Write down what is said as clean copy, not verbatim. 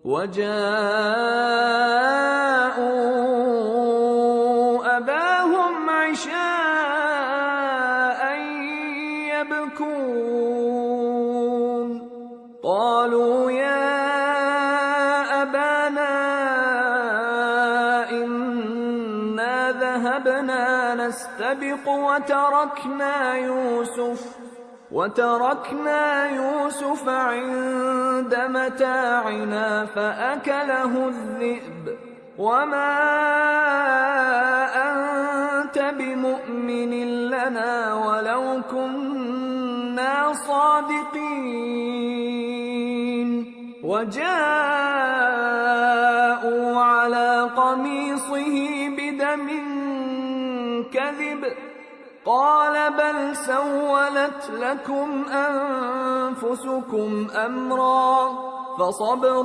وجاءوا أباهم عشاء يبكون قالوا يا أبانا إنا ذهبنا نستبق وتركنا يوسف عند متاعنا فأكله الذئب وما أنت بمؤمن لنا ولو كنا صادقين وجاءوا على قميصه بدم كذب قال بل سولت لكم أنفسكم أمرا فصبر